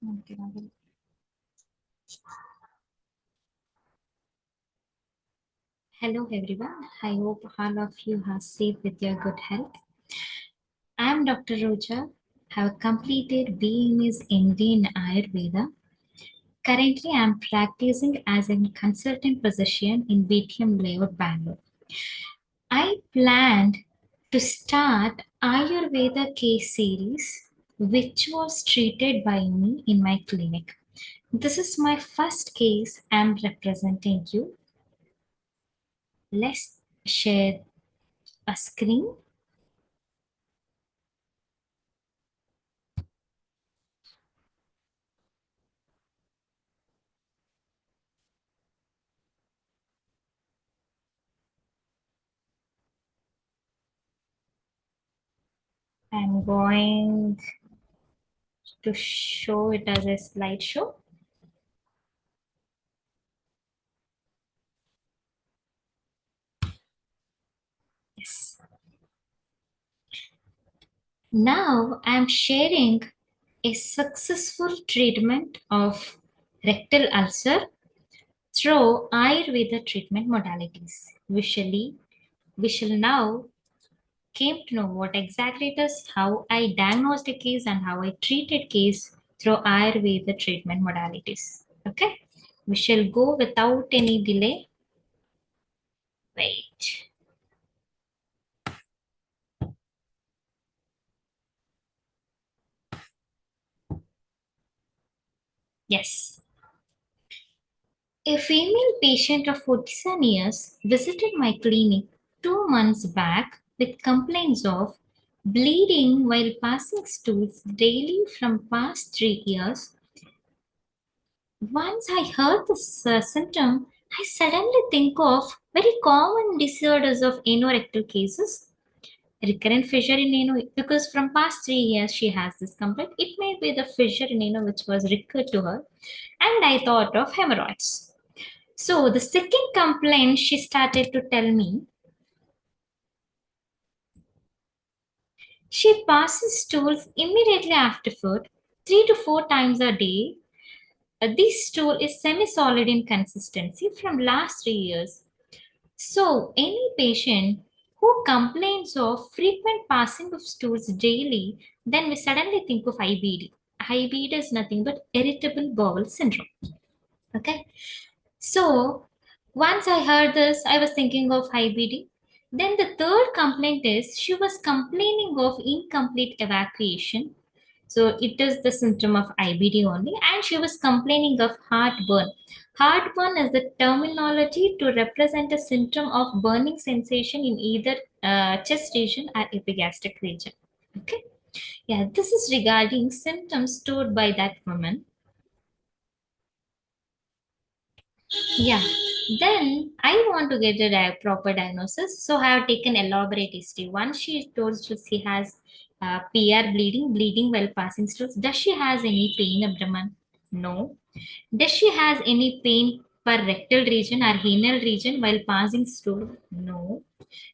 Okay, Rahul. Hello everyone. I hope all of you are safe with your good health. I am Dr. Roja. Have completed BMS MD in Ayurveda. Currently, I am practicing as a consultant physician in BTM Layout, Bangalore. I planned to start Ayurveda case series, which was treated by me in my clinic. This is my first case I am representing you. Let's share a screen. I'm going to show it as a slideshow. Yes. Now I'm sharing a successful treatment of rectal ulcer through Ayurveda treatment modalities. We shall now came to know what exactly it is, how I diagnosed a case and how I treated case through Ayurveda treatment modalities. Okay, we shall go without any delay. Wait. Yes. A female patient of 47 years visited my clinic 2 months back with complaints of bleeding while passing stools daily from past 3 years. Once I heard this symptom, I suddenly think of very common disorders of anorectal cases. Recurrent fissure in ano, because from past 3 years she has this complaint. It may be the fissure in ano which was recurred to her, and I thought of hemorrhoids. So the second complaint she started to tell me, she passes stools immediately after food, 3 to 4 times a day. This stool is semi-solid in consistency from last 3 years. So any patient who complains of frequent passing of stools daily, then we suddenly think of IBD. IBD is nothing but irritable bowel syndrome. Okay. So once I heard this, I was thinking of IBD. Then the third complaint is she was complaining of incomplete evacuation. So it is the symptom of IBD only, and she was complaining of heartburn. Heartburn is the terminology to represent a symptom of burning sensation in either chest region or epigastric region. Okay, yeah, this is regarding symptoms stored by that woman. Yeah. Then I want to get a proper diagnosis. So I have taken elaborate history. Once she told she has PR bleeding, bleeding while passing stools. Does she has any pain abdomen? No. Does she has any pain per rectal region or anal region while passing stool? No.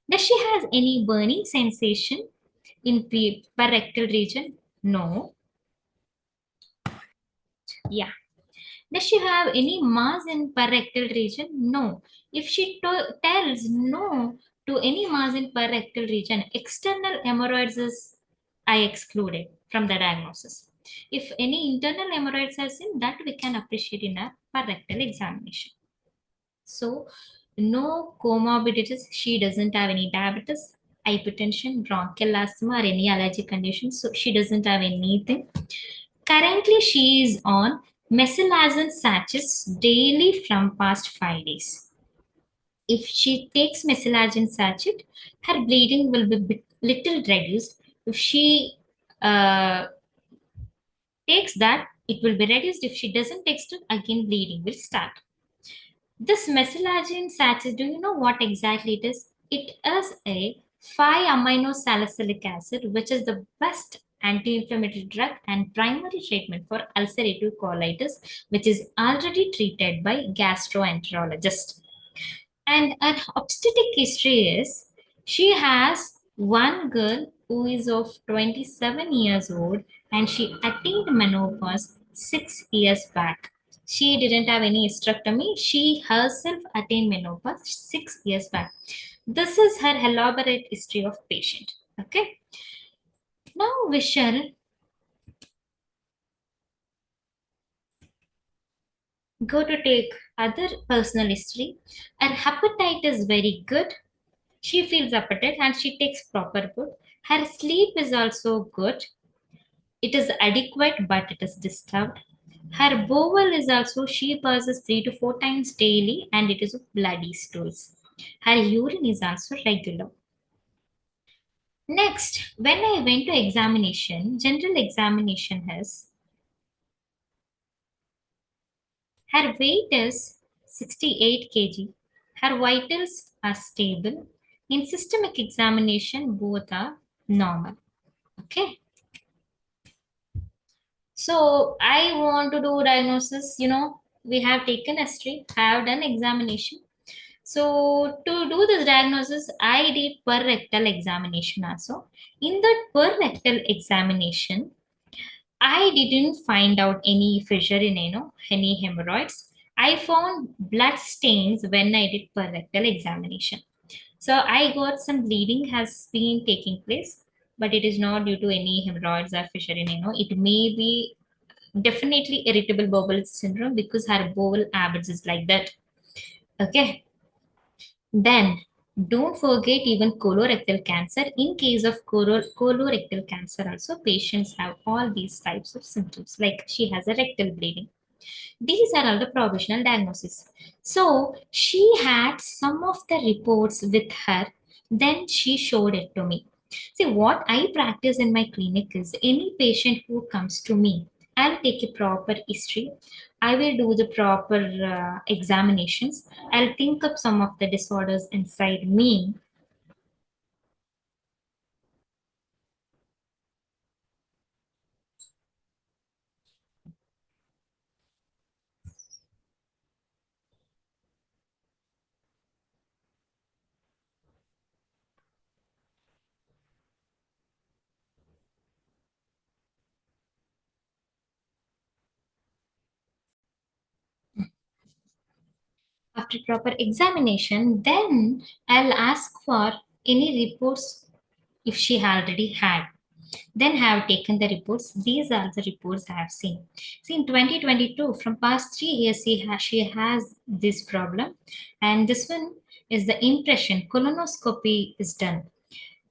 Does she has any burning sensation in per rectal region? No. Yeah. Does she have any mass in parrectal region? No. If she tells no to any mass in parrectal region, external hemorrhoids is I excluded from the diagnosis. If any internal hemorrhoids are seen, that we can appreciate in a parrectal examination. So, no comorbidities. She doesn't have any diabetes, hypertension, bronchial asthma, or any allergic conditions. So, she doesn't have anything. Currently, she is on mesalazine sachets daily from past 5 days. If she takes mesalazine sachet, her bleeding will be little reduced. If she uh, takes that, it will be reduced. If she doesn't take it, again bleeding will start. This mesalazine sachet, do you know what exactly it is? It is a 5-amino salicylic acid, which is the best anti-inflammatory drug and primary treatment for ulcerative colitis, which is already treated by gastroenterologist. And an obstetric history is she has one girl who is of 27 years old and she attained menopause 6 years back. She didn't have any hysterectomy. She herself attained menopause 6 years back. This is her elaborate history of patient. Okay. Now we shall go to take other personal history. Her appetite is very good. She feels appetite and she takes proper food. Her sleep is also good. It is adequate, but it is disturbed. Her bowel is also, she passes 3 to 4 times daily and it is of bloody stools. Her urine is also regular. Next, when I went to examination, general examination has, her weight is 68 kg. Her vitals are stable. In systemic examination, both are normal. Okay. So I want to do diagnosis, we have taken history, have done examination. So to do this diagnosis, I did per rectal examination also. In that per rectal examination, I didn't find out any fissure in, any hemorrhoids. I found blood stains when I did per rectal examination. So I got some bleeding has been taking place, but it is not due to any hemorrhoids or fissure in, it may be definitely irritable bowel syndrome because her bowel habits is like that. Okay. Then don't forget even colorectal cancer. In case of colorectal cancer, also patients have all these types of symptoms, like she has a rectal bleeding. These are all the provisional diagnosis. So she had some of the reports with her, then she showed it to me. See, what I practice in my clinic is any patient who comes to me, I'll take a proper history. I will do the proper examinations. I'll think up some of the disorders inside me. After proper examination, then I'll ask for any reports if she already had. Then have taken the reports. These are the reports I have seen. See, in 2022, from past 3 years, she has this problem. And this one is the impression. Colonoscopy is done.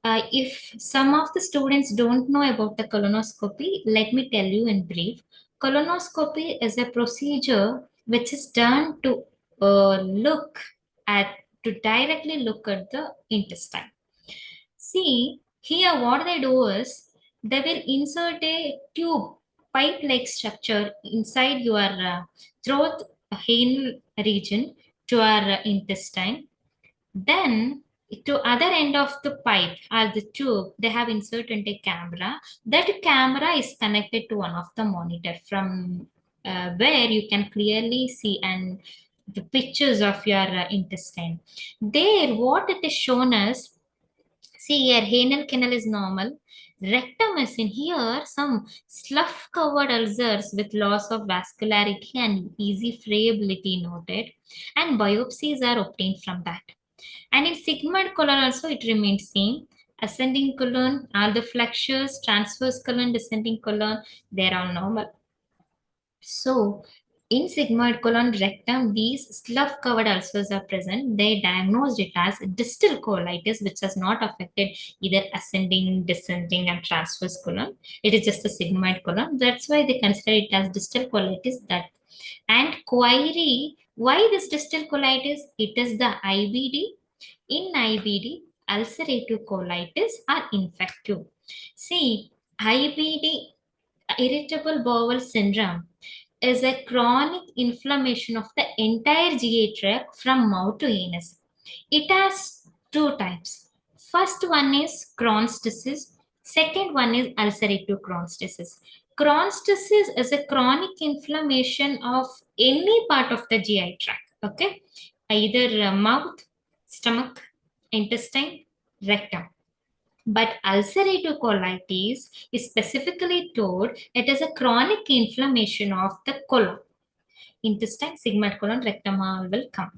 If some of the students don't know about the colonoscopy, let me tell you in brief. Colonoscopy is a procedure which is done to look at, to directly look at the intestine. See, here what they do is they will insert a tube, pipe-like structure inside your throat, anal region to our intestine. Then to other end of the pipe or the tube, they have inserted a camera. That camera is connected to one of the monitor from where you can clearly see and the pictures of your intestine. There, what it is shown as, see here, anal canal is normal. Rectum is in here, some slough covered ulcers with loss of vascularity and easy friability noted, and biopsies are obtained from that. And in sigmoid colon also it remains same. Ascending colon, all the flexures, transverse colon, descending colon, they are all normal. So, in sigmoid colon rectum, these slough covered ulcers are present. They diagnosed it as distal colitis, which has not affected either ascending, descending, and transverse colon. It is just a sigmoid colon. That's why they consider it as distal colitis. That and query, why this distal colitis? It is the IBD. In IBD, ulcerative colitis are infective. See, IBD, irritable bowel syndrome, is a chronic inflammation of the entire GI tract from mouth to anus. It has two types. First one is Crohn's disease. Second one is ulcerative Crohn's disease. Crohn's disease is a chronic inflammation of any part of the GI tract. Okay, either mouth, stomach, intestine, rectum. But ulcerative colitis is specifically told it is a chronic inflammation of the colon, intestine, sigmoid colon, rectum will come.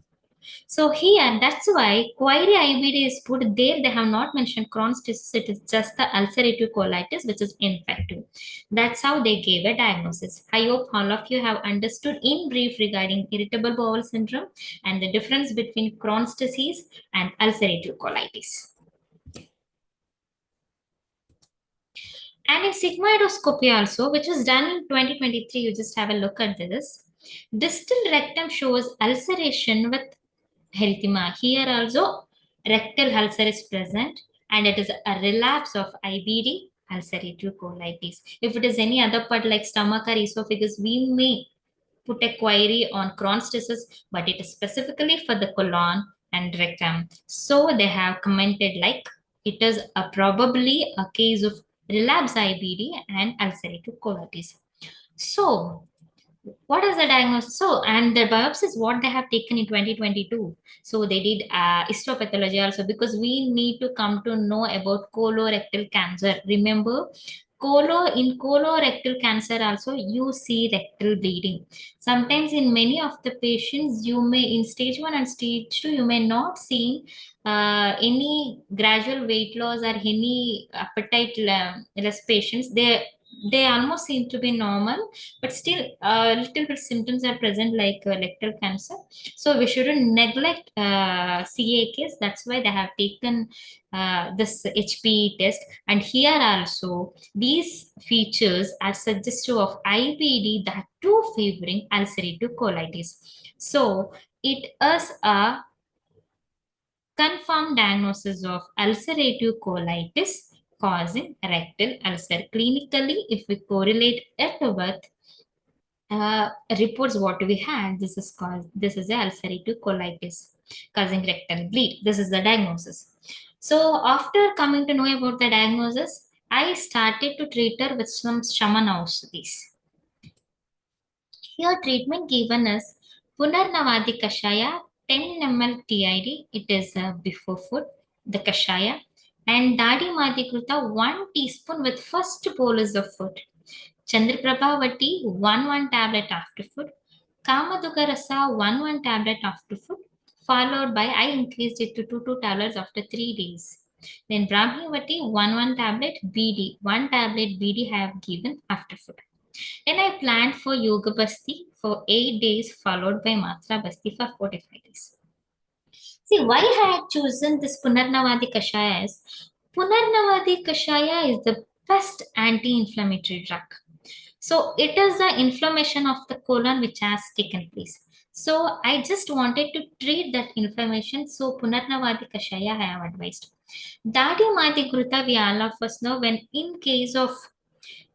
So here, that's why query IBD is put there. They have not mentioned Crohn's disease. It is just the ulcerative colitis, which is infective. That's how they gave a diagnosis. I hope all of you have understood in brief regarding irritable bowel syndrome and the difference between Crohn's disease and ulcerative colitis. And in sigmoidoscopy also, which was done in 2023, you just have a look at this. Distal rectum shows ulceration with erythema. Here also, rectal ulcer is present and it is a relapse of IBD, ulcerative colitis. If it is any other part like stomach or esophagus, we may put a query on Crohn's disease, but it is specifically for the colon and rectum. So they have commented like it is probably a case of relapse IBD and ulcerative colitis. So what is the diagnosis? So, and the biopsies, what they have taken in 2022. So, they did histopathology also because we need to come to know about colorectal cancer. Remember, in colorectal cancer also, you see rectal bleeding. Sometimes in many of the patients, you may, in stage 1 and stage 2, you may not see any gradual weight loss or any appetite less patients. They almost seem to be normal, but still a little bit symptoms are present like rectal cancer. So we shouldn't neglect CA case. That's why they have taken this HPE test. And here also, these features are suggestive of IBD, that too favoring ulcerative colitis. So it is a confirmed diagnosis of ulcerative colitis causing rectal ulcer. Clinically, if we correlate it with reports what we had, this is a ulcerative colitis causing rectal bleed. This is the diagnosis. So after coming to know about the diagnosis, I started to treat her with some shaman aushadhis. Here treatment given is Punarnavadi Kashaya 10 ml TID. It is before food, the Kashaya, and Dadi Madhikruta 1 teaspoon with first bolus of food. Chandraprabhavati 1 tablet after food. Kamaduga Rasa 1 tablet after food. Followed by I increased it to 2 tablets after 3 days. Then Brahmivati 1 tablet BD 1 tablet BD have given after food. Then I planned for Yoga Basti for 8 days, followed by Matra Basti for 45 days. See, why I had chosen this Punarnavadi Kashaya is Punarnavadi Kashaya is the best anti-inflammatory drug. So it is the inflammation of the colon which has taken place. So I just wanted to treat that inflammation. So Punarnavadi Kashaya I have advised. Dadi Madi Gruta we all of us know when in case of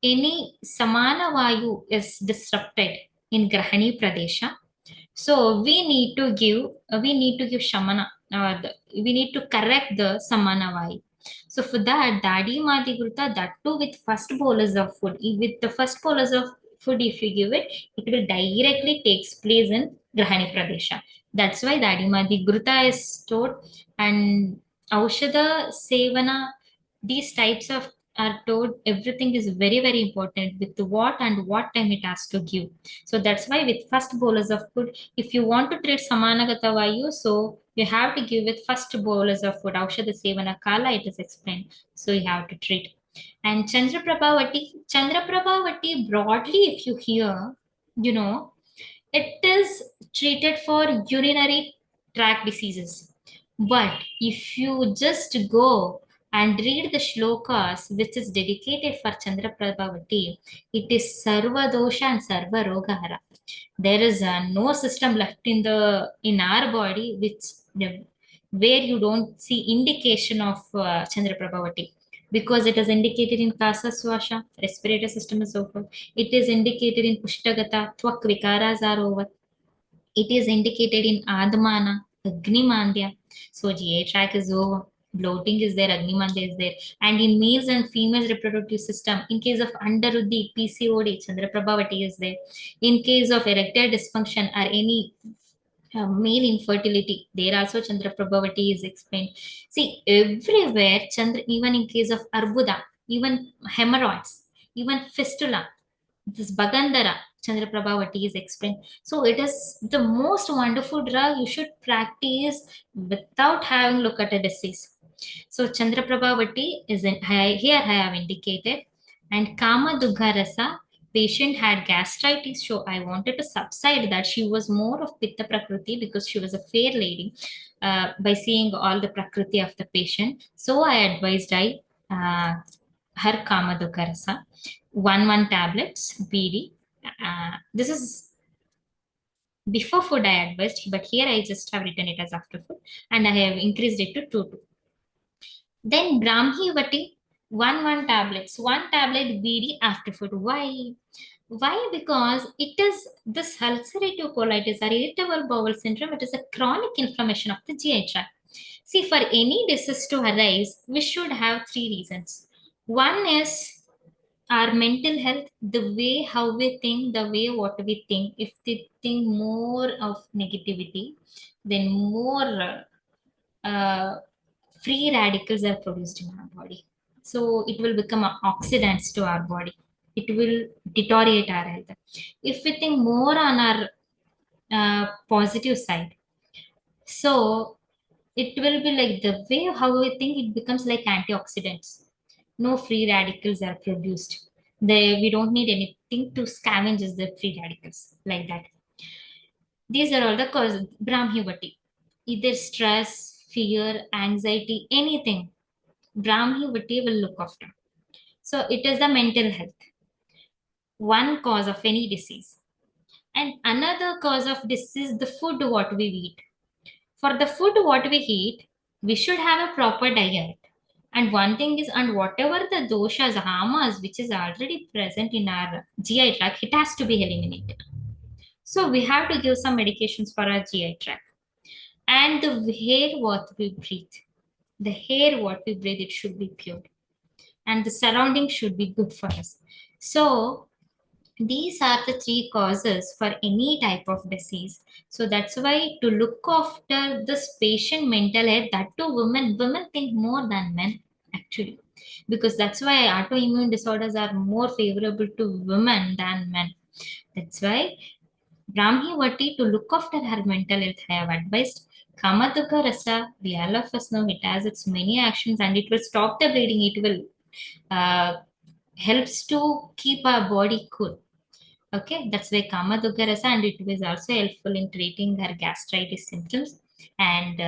any samana vayu is disrupted in Grahani Pradesha, so we need to give shamana. We need to correct the samana vayu. So for that, Dadi Madi Gruta, that too with first bolus of food. With the first bolus of food, if you give it, it will directly takes place in Grahani Pradesha. That's why Dadi Madi Gruta is stored, and Aushada Sevana, these types of are told everything is very very important with what and what time it has to give. So that's why with first bolus of food, if you want to treat samanagata vayu, so you have to give with first bolus of food. Aushadha sevana kala it is explained. So you have to treat. And Chandraprabhavati broadly, if you hear, you know, it is treated for urinary tract diseases. But if you just go and read the shlokas which is dedicated for Chandraprabhavati, it is Sarva Dosha and Sarva Rogahara. There is no system left in our body where you don't see indication of Chandraprabhavati, because it is indicated in Kasa Swasha, respiratory system is over. It is indicated in Pushtagata, Twak Vikaras are over. It is indicated in Admana, Agnimandya. So GA tract is over. Bloating is there, Agnimandya is there. And in males and females reproductive system, in case of Underuddhi, PCOD, Chandraprabhavati is there. In case of erectile dysfunction or any Male infertility. There also Chandra Prabhavati is explained. See, everywhere Chandra, even in case of Arbuda, even hemorrhoids, even fistula, this Bagandara, Chandra Prabhavati is explained. So it is the most wonderful drug you should practice without having look at a disease. So Chandra Prabhavati is in here I have indicated, and Kama Dugha Rasa. Patient had gastritis, so I wanted to subside that. She was more of Pitta Prakriti because she was a fair lady. By seeing all the Prakriti of the patient, so I advised uh, her Kama Dugha Rasa, one tablets BD. This is before food I advised, but here I just have written it as after food, and I have increased it to 2. Then Brahmi Vati, one tablets, one tablet BD after food. Why? Why? Because it is this ulcerative colitis or irritable bowel syndrome. It is a chronic inflammation of the GI tract. See, for any disease to arise, we should have three reasons. One is our mental health, the way how we think, the way what we think. If we think more of negativity, then more free radicals are produced in our body. So it will become oxidants to our body. It will deteriorate our health. If we think more on our positive side, so it will be like the way how we think, it becomes like antioxidants. No free radicals are produced. We don't need anything to scavenge the free radicals like that. These are all the causes. Brahmivati. Either stress, fear, anxiety, anything. Brahmivati will look after. So it is the mental health, one cause of any disease. And another cause of disease, the food what we eat. For the food what we eat, we should have a proper diet. And one thing is, and whatever the doshas, hamas, which is already present in our GI tract, it has to be eliminated. So we have to give some medications for our GI tract. And the air what we breathe, the air what we breathe, it should be pure. And the surrounding should be good for us. So these are the three causes for any type of disease. So that's why to look after this patient mental health, that too women think more than men actually, because that's why autoimmune disorders are more favorable to women than men. That's why Brahmi Vati, to look after her mental health, I have advised Kamadukha Rasa. We all of us know it has its many actions and it will stop the bleeding. It will helps to keep our body cool. Okay, that's why Kama Dugga Rasa, and it was also helpful in treating her gastritis symptoms. And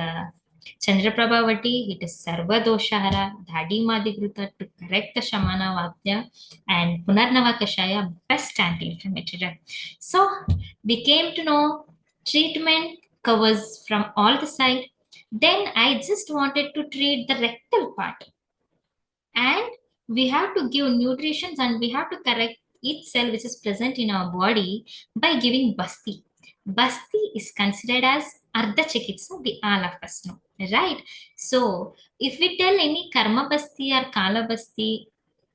Chandra Prabhavati, it is Sarva Doshahara, Dhadi Madhigruta to correct the Shamana Vadya, and Punarnava Kashaya, best anti-inflammatory drug. So we came to know treatment covers from all the side. Then I just wanted to treat the rectal part, and we have to give nutrition and we have to correct each cell which is present in our body by giving basti. Basti is considered as Ardha Chikitsa, we all of us know, right? So, if we tell any Karma Basti or Kala Basti,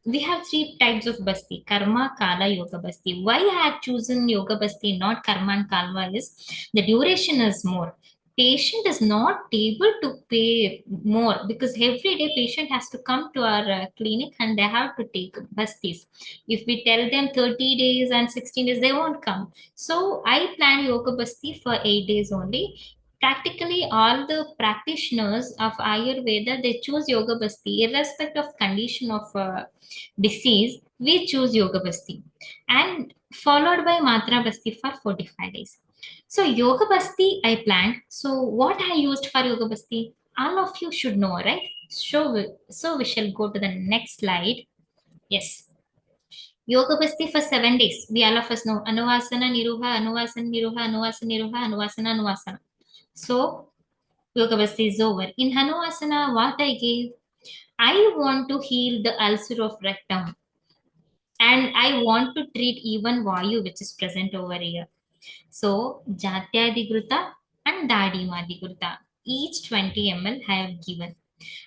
we have three types of basti: karma, kala, yoga basti. Why I have chosen yoga basti, not karma and kala, is the duration is more. Patient is not able to pay more because every day patient has to come to our clinic and they have to take bastis. If we tell them 30 days and 16 days, they won't come. So I plan yoga basti for 8 days only. Practically all the practitioners of Ayurveda, they choose yoga basti irrespective of condition of disease. We choose yoga basti and followed by matra basti for 45 days. So yoga basti I planned. So what I used for yoga basti, all of you should know, right? So we shall go to the next slide. Yes. Yoga basti for 7 days. We all of us know Anuvasana, Niruha, Anuvasana, Niruha, Anuvasana, Niruha, Anuvasana, Anuvasana. So yoga basti is over. In Hanuvasana, what I gave, I want to heal the ulcer of rectum and I want to treat even Vayu which is present over here. So Jatyadhigruta and Dadimadhigruta, each 20 ml I have given.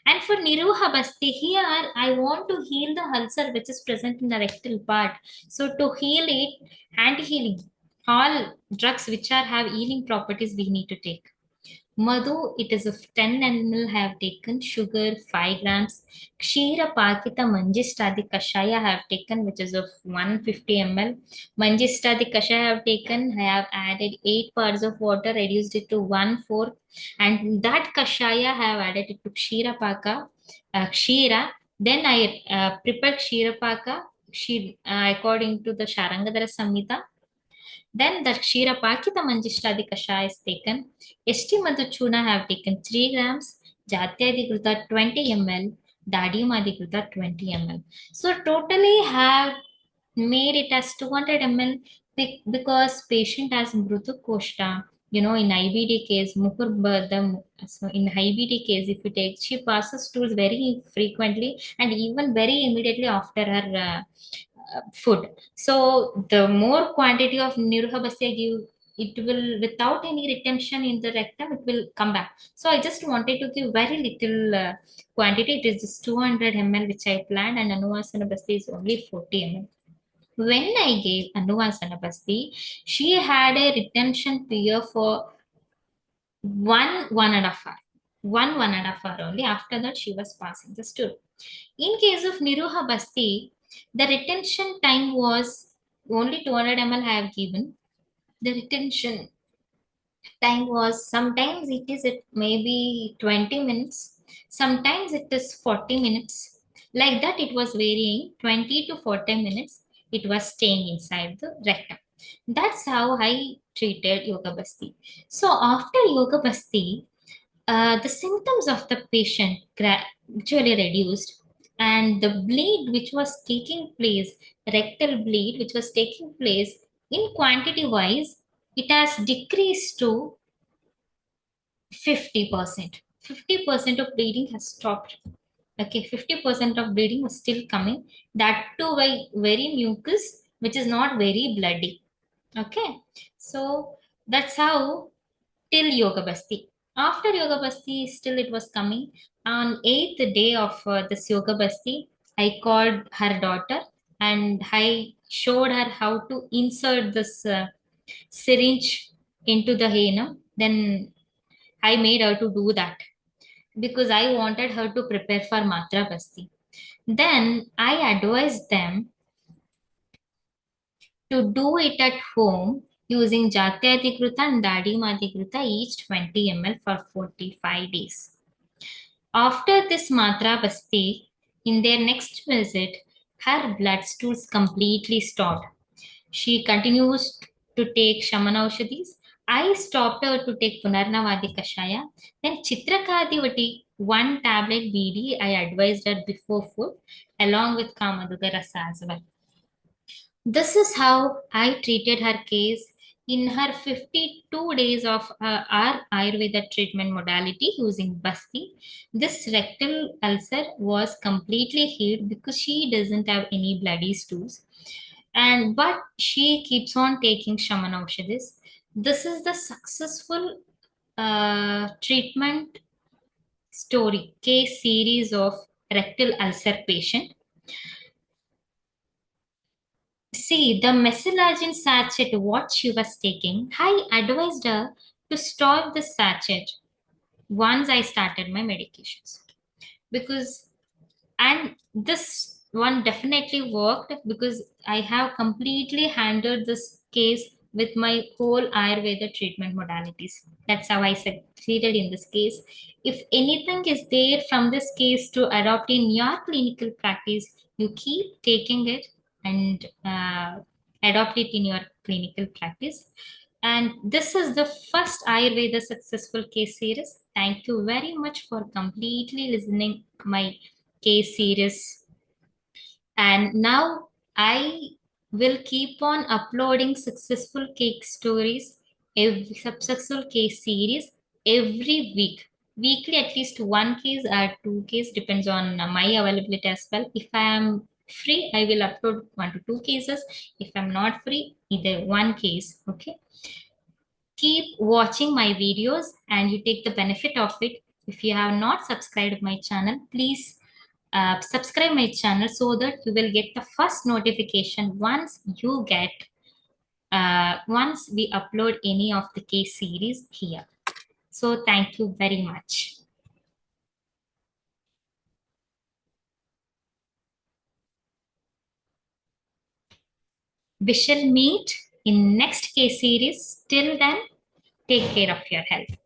And for Niruha Basti, here I want to heal the ulcer which is present in the rectal part. So to heal it, hand healing. All drugs which are have healing properties we need to take. Madhu, it is of 10 ml have taken, sugar 5 grams. Kshira Pakita Manjistadi Kashaya have taken, which is of 150 ml. Manjistadi Kashaya have taken, I have added 8 parts of water, reduced it to 1/4. And that Kashaya have added it to Kshira Paka, Kshira. Then I prepared Kshira Paka according to the Sharangadara Samhita. Then the Kshira Pakita Manjishtadi Kasha is taken. Esti Madhuchuna have taken 3 grams. Jatyadikruta 20 ml. Dadiumadikruta 20 ml. So totally have made it as 200 ml because patient has Mrutu Koshta. You know, in IBD case, so in IBD case, if you take, she passes stools very frequently and even very immediately after her food. So the more quantity of Niruhabasya give, it will without any retention in the rectum, it will come back. So I just wanted to give very little quantity. It is just 200 ml which I planned, and Anuvasana Basti is only 40 ml. When I gave Anuvasana Basti, she had a retention period for 1.5 hour. One and a half hour only. After that, she was passing the stool. In case of Niruha Basti, the retention time was only 200 ml I have given. The retention time was sometimes it is at maybe 20 minutes, sometimes it is 40 minutes. Like that, it was varying 20 to 40 minutes. It was staying inside the rectum. That's how I treated Yoga Basti. So after Yoga Basti, the symptoms of the patient gradually reduced, and the bleed which was taking place, rectal bleed which was taking place in quantity wise, it has decreased to 50%. 50% of bleeding has stopped. Okay, 50% of bleeding was still coming. That too by very mucus, which is not very bloody. Okay, so that's how till Yoga Basti. After Yoga Basti, still it was coming. On 8th day of this Yoga Basti, I called her daughter and I showed her how to insert this syringe into the henum. Then I made her to do that because I wanted her to prepare for Matra Basti. Then I advised them to do it at home using Jatyadikruta and Dadimadikruta each 20 ml for 45 days. After this Matra Basti, in their next visit, her blood stools completely stopped. She continues to take Shamana Aushadis. I stopped her to take Punarnavadi Kashaya. Then Chitrakadivati, 1 tablet BD, I advised her before food, along with Kamaduga Rasa as well. This is how I treated her case in her 52 days of our Ayurveda treatment modality using Basti. This rectal ulcer was completely healed because she doesn't have any bloody stools. And but she keeps on taking Shamana Aushadis. This is the successful treatment story case series of rectal ulcer patient. See, the mesalazine sachet, what she was taking, I advised her to stop the sachet once I started my medications. Because, and this one definitely worked because I have completely handled this case with my whole Ayurveda treatment modalities. That's how I succeeded in this case. If anything is there from this case to adopt in your clinical practice, you keep taking it and adopt it in your clinical practice. And this is the first Ayurveda successful case series. Thank you very much for completely listening my case series. And now I will keep on uploading successful cake stories, every successful case series every week. Weekly, at least one case or two case depends on my availability as well. If I am free, I will upload 1 to 2 cases. If I'm not free, either one case. Okay. Keep watching my videos and you take the benefit of it. If you have not subscribed my channel, please subscribe my channel so that you will get the first notification once you get once we upload any of the case series here. So thank you very much. We shall meet in next case series. Till then, take care of your health.